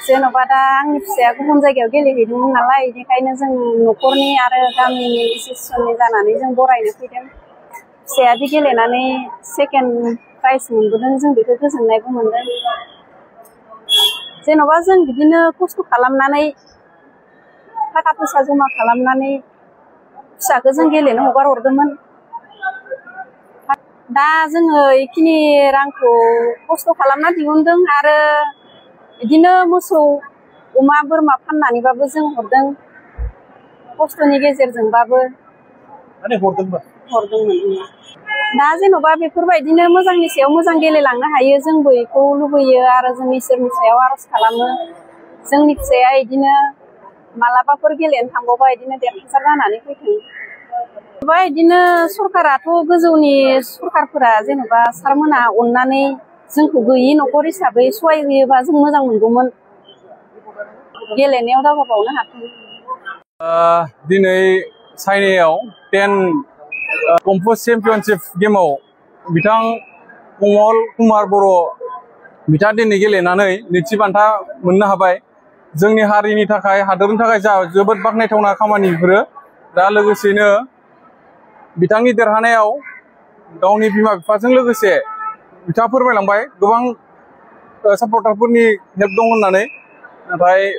जेन'बा दा आंनि फिसाया गुबुन जायगायाव गेलेहैदोंमोन नालाय बेनिखायनो जों न'खरनि आरो गामिनि एसोसियेसननि जानानै जों बरायनो फैदों। फिसायादि गेलेनानै सेकेन्ड प्राइज मोनबोदों जों बेखौ गोजोननायबो मोनदों। जेन'बा जों बिदिनो खस्थ' खालामनानै थाखा फैसा जमा खालामनानै फिसाखौ जों गेलेनो हगार हरदोंमोन। दा जोङो बेखिनि रांखौ खस्थ' खालामना दिहुनदों आरो बिदिनो मोसौ अमा बोरमा फाननानैबाबो जों हरदों खस्थ'नि गेजेरजोंबाबो हरदोंमोन। दा जेन'बा बेफोरबायदिनो मोजांनि सायाव मोजां गेलेलांनो हायो जोंबो बेखौ लुबैयो आरो जों इसोरनि सायाव आर'ज खालामो जोंनि फिसाया बिदिनो मालाबाफोर गेलेनो थांबावबा बिदिनो देरहासार जानानै फैथों। बिदिनो सरकाराथ' गोजौनि सरकारफोरा जेन'बा सारमोना अननानै जोंखौ गैयि न'खर हिसाबै सहाय होयोबा जों मोजां मोनगौमोन गेलेनायाव दावगाबावनो हाथों। दिनै चाइनायाव 10 कम्पोस्ट चेम्पियनशिप गेमाव बिथां कमल कुमार बर' बिथाङा दिनै गेलेनानै नैथि बान्था मोननो हाबाय। जोंनि हारिनि थाखाय हादरनि थाखाय जोबोद बाख्नायथावना खामानि बेफोरो। दा लोगोसेनो बिथांनि देरहानायाव गावनि बिमा बिफाजों लोगोसे बिथाङा फोरमायलांबाय गोबां सापर्टारफोरनि हेल्प दं होननानै। नाथाय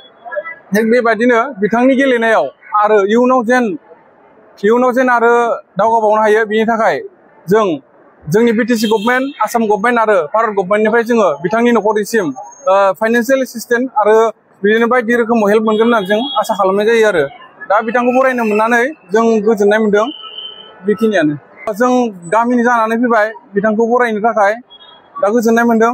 बेबायदिनो बिथांनि गेलेनायाव आरो इयुनाव जेन आरो दावगाबावनो हायो बिनि थाखाय जोंनि बिटिसि गभर्नमेन्ट, आसाम गभर्नमेन्ट आरो भारत गभर्नमेन्टनिफ्राय जोङो बिथांनि न'खरनिसिम फाइनान्सियेल एसिस्टेन्ट आरो बिदिनो बायदि रोखोमाव हेल्प मोनगोन होननानै जों आसा खालामनाय जायो आरो। दा बिथांखौ बरायनो मोननानै जों गोजोननाय मोनदों। बेखिनियानो जों गामिनि जानानै फैबाय बिथांखौ बरायनो थाखाय दा गोजोननाय मोनदों।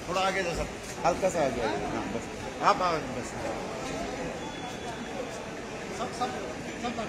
थोड़ा आगे जा सकते, हल्का सा आगे बस आप बस सब लगा